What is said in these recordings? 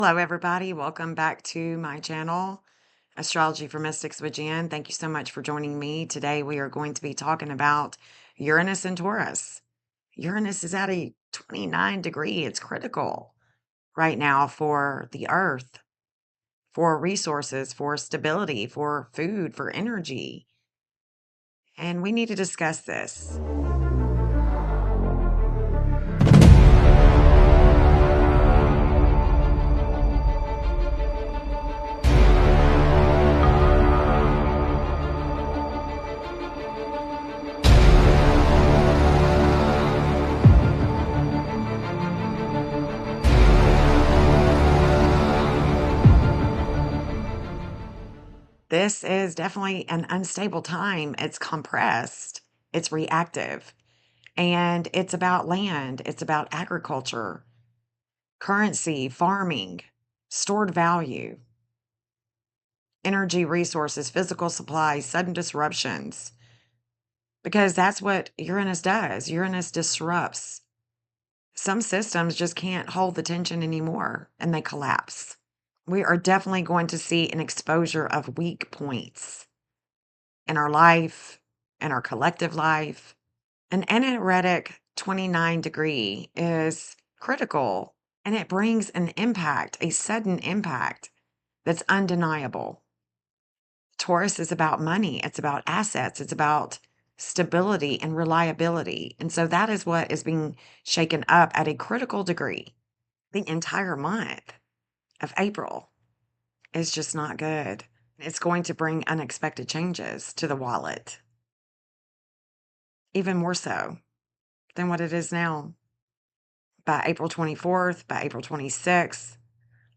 Hello, everybody. Welcome back to my channel, Astrology for Mystics with Jen. Thank you so much for joining me. Today, we are going to be talking about Uranus and Taurus. Uranus is at a 29 degree. It's critical right now for the earth, for resources, for stability, for food, for energy. And we need to discuss this. This is definitely an unstable time. It's compressed, it's reactive, and it's about land, it's about agriculture, currency, farming, stored value, energy resources, physical supplies, sudden disruptions, because that's what Uranus does. Uranus disrupts. Some systems just can't hold the tension anymore and they collapse. We are definitely going to see an exposure of weak points in our life, in our collective life. An anaretic 29 degree is critical and it brings an impact, a sudden impact that's undeniable. Taurus is about money, it's about assets, it's about stability and reliability. And so that is what is being shaken up at a critical degree. The entire month of April is just not good. It's going to bring unexpected changes to the wallet, even more so than what it is now. By April 24th, by April 26th,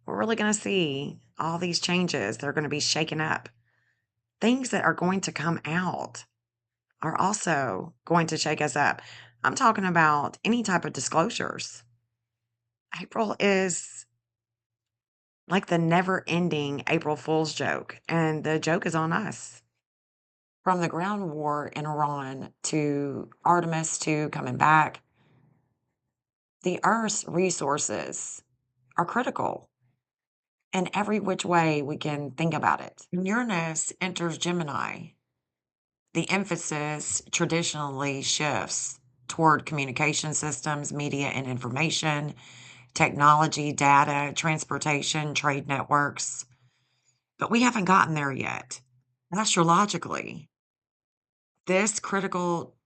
we're really going to see all these changes that are going to be shaken up. Things that are going to come out are also going to shake us up. I'm talking about any type of disclosures. April is like the never ending April Fool's joke, and the joke is on us. From the ground war in Iran to Artemis to coming back, the Earth's resources are critical in every which way we can think about it. When Uranus enters Gemini, the emphasis traditionally shifts toward communication systems, media and information, technology, data, transportation, trade networks. But we haven't gotten there yet. Astrologically, this critical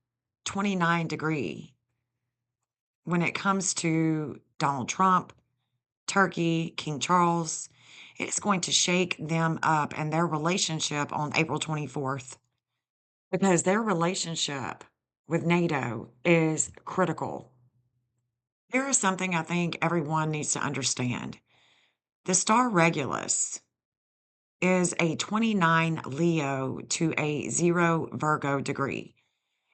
29 degree, when it comes to Donald Trump, Turkey, King Charles, it's going to shake them up and their relationship on April 24th. Because their relationship with NATO is critical. Here is something I think everyone needs to understand. The star Regulus is a 29 Leo to a 0 Virgo degree.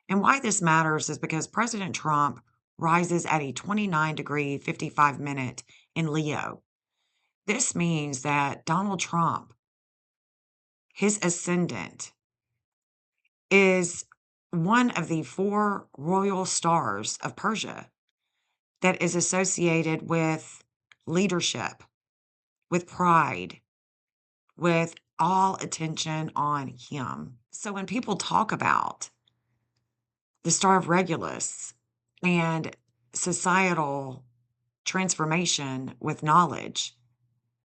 And why this matters is because President Trump rises at a 29 degree 55 minute in Leo. This means that Donald Trump, his ascendant, is one of the 4 royal stars of Persia that is associated with leadership, with pride, with all attention on him. So when people talk about the Star of Regulus and societal transformation with knowledge,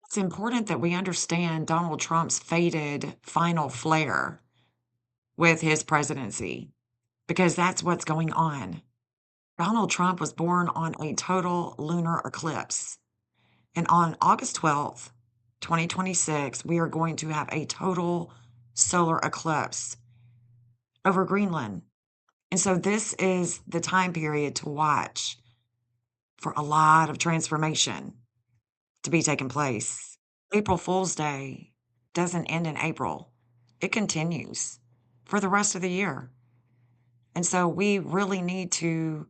it's important that we understand Donald Trump's faded final flare with his presidency, because that's what's going on. Donald Trump was born on a total lunar eclipse. And on August 12th, 2026, we are going to have a total solar eclipse over Greenland. And so this is the time period to watch for a lot of transformation to be taking place. April Fool's Day doesn't end in April. It continues for the rest of the year. And so we really need to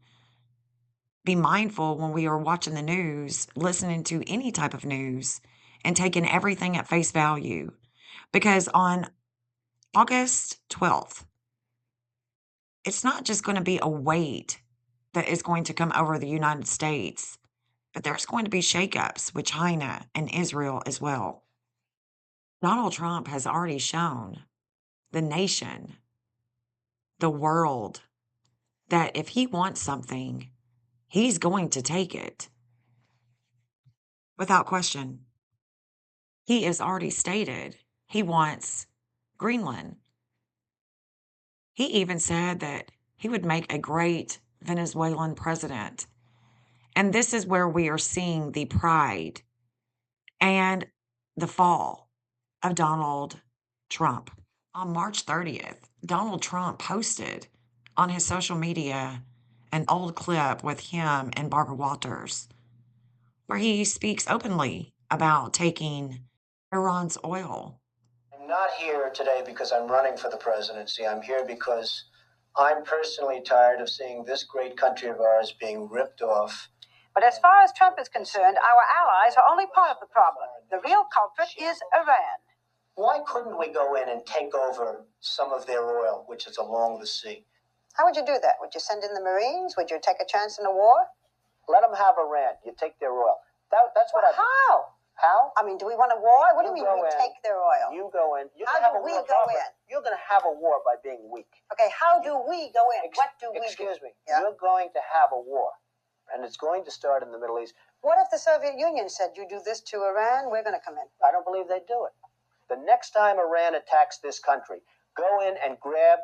be mindful when we are watching the news, listening to any type of news, and taking everything at face value. Because on August 12th, it's not just going to be a weight that is going to come over the United States But there's going to be shakeups with China and Israel as well. Donald Trump has already shown the nation, the world, that if he wants something, he's going to take it without question. He has already stated he wants Greenland. He even said that he would make a great Venezuelan president. And this is where we are seeing the pride and the fall of Donald Trump. On March 30th, Donald Trump posted on his social media an old clip with him and Barbara Walters, where he speaks openly about taking Iran's oil. I'm not here today because I'm running for the presidency. I'm here because I'm personally tired of seeing this great country of ours being ripped off. But as far as Trump is concerned, our allies are only part of the problem. The real culprit is Iran. Why couldn't we go in and take over some of their oil, which is along the sea? How would you do that? Would you send in the Marines? Would you take a chance in a war? Let them have Iran. You take their oil. That's what How? How? I mean, do we want a war? What do you mean we take their oil? You go in. How do we go in? You're going to have a war by being weak. Okay, how do we go in? What do we do? Excuse me. Yeah. You're going to have a war, and it's going to start in the Middle East. What if the Soviet Union said, you do this to Iran, we're going to come in? I don't believe they'd do it. The next time Iran attacks this country, go in and grab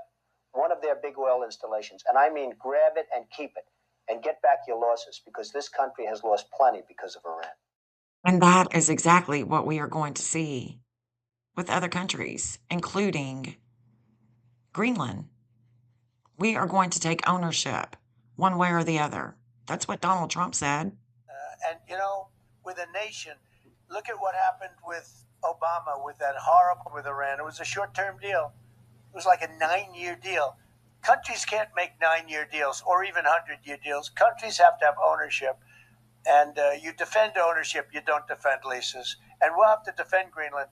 one of their big oil installations, and I mean grab it and keep it, and get back your losses, because this country has lost plenty because of Iran. And that is exactly what we are going to see with other countries, including Greenland. We are going to take ownership one way or the other. That's what Donald Trump said. And, with a nation, look at what happened with Obama, with that horrible with Iran. It was a short-term deal. It was like a 9-year deal. Countries can't make 9-year deals or even 100-year deals. Countries have to have ownership. And you defend ownership, you don't defend leases. And we'll have to defend Greenland.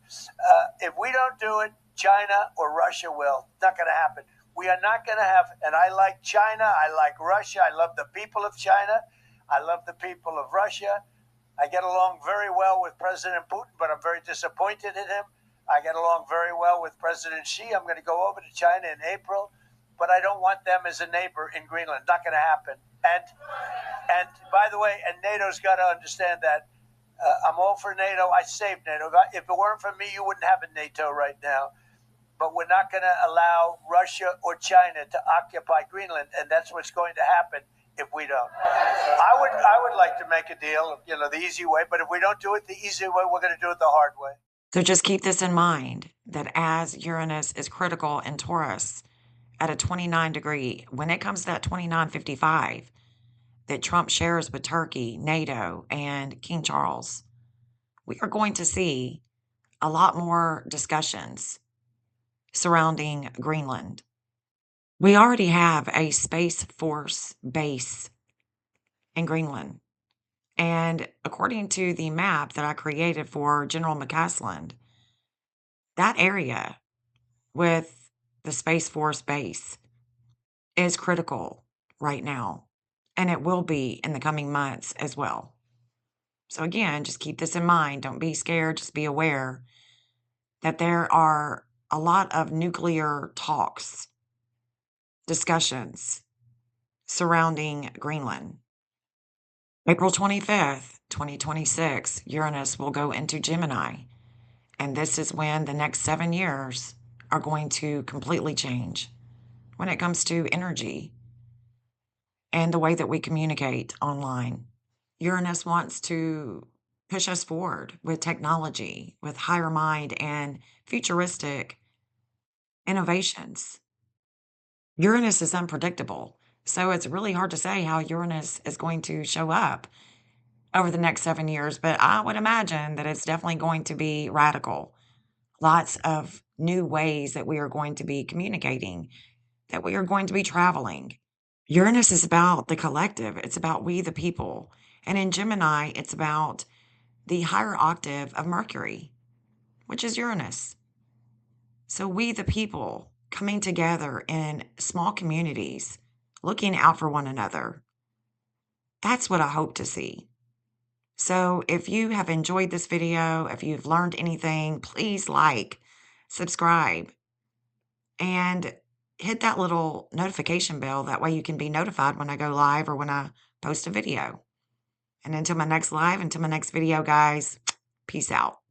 If we don't do it, China or Russia will. Not going to happen. We are not going to have, and I like China, I like Russia, I love the people of China, I love the people of Russia. I get along very well with President Putin, but I'm very disappointed in him. I get along very well with President Xi. I'm going to go over to China in April, but I don't want them as a neighbor in Greenland. Not going to happen. And by the way, and NATO's got to understand that. I'm all for NATO. I saved NATO. If it weren't for me, you wouldn't have a NATO right now. But we're not going to allow Russia or China to occupy Greenland, and that's what's going to happen if we don't. I would like to make a deal, the easy way. But if we don't do it the easy way, we're going to do it the hard way. So just keep this in mind that as Uranus is critical in Taurus at a 29 degree, when it comes to that 2955 that Trump shares with Turkey, NATO, and King Charles, we are going to see a lot more discussions surrounding Greenland. We already have a Space Force base in Greenland. And according to the map that I created for General McCaslin, that area with the Space Force base is critical right now. And it will be in the coming months as well. So again, just keep this in mind. Don't be scared. Just be aware that there are a lot of nuclear talks, discussions surrounding Greenland. April 25th, 2026, Uranus will go into Gemini. And this is when the next 7 years are going to completely change when it comes to energy and the way that we communicate online. Uranus wants to push us forward with technology, with higher mind and futuristic innovations. Uranus is unpredictable, so it's really hard to say how Uranus is going to show up over the next 7 years, but I would imagine that it's definitely going to be radical. Lots of new ways that we are going to be communicating, that we are going to be traveling. Uranus is about the collective. It's about we, the people. And in Gemini, it's about the higher octave of Mercury, which is Uranus. So we, the people, coming together in small communities, looking out for one another. That's what I hope to see. So if you have enjoyed this video, if you've learned anything, please like, subscribe, and hit that little notification bell. That way you can be notified when I go live or when I post a video. And until my next live, until my next video, guys, peace out.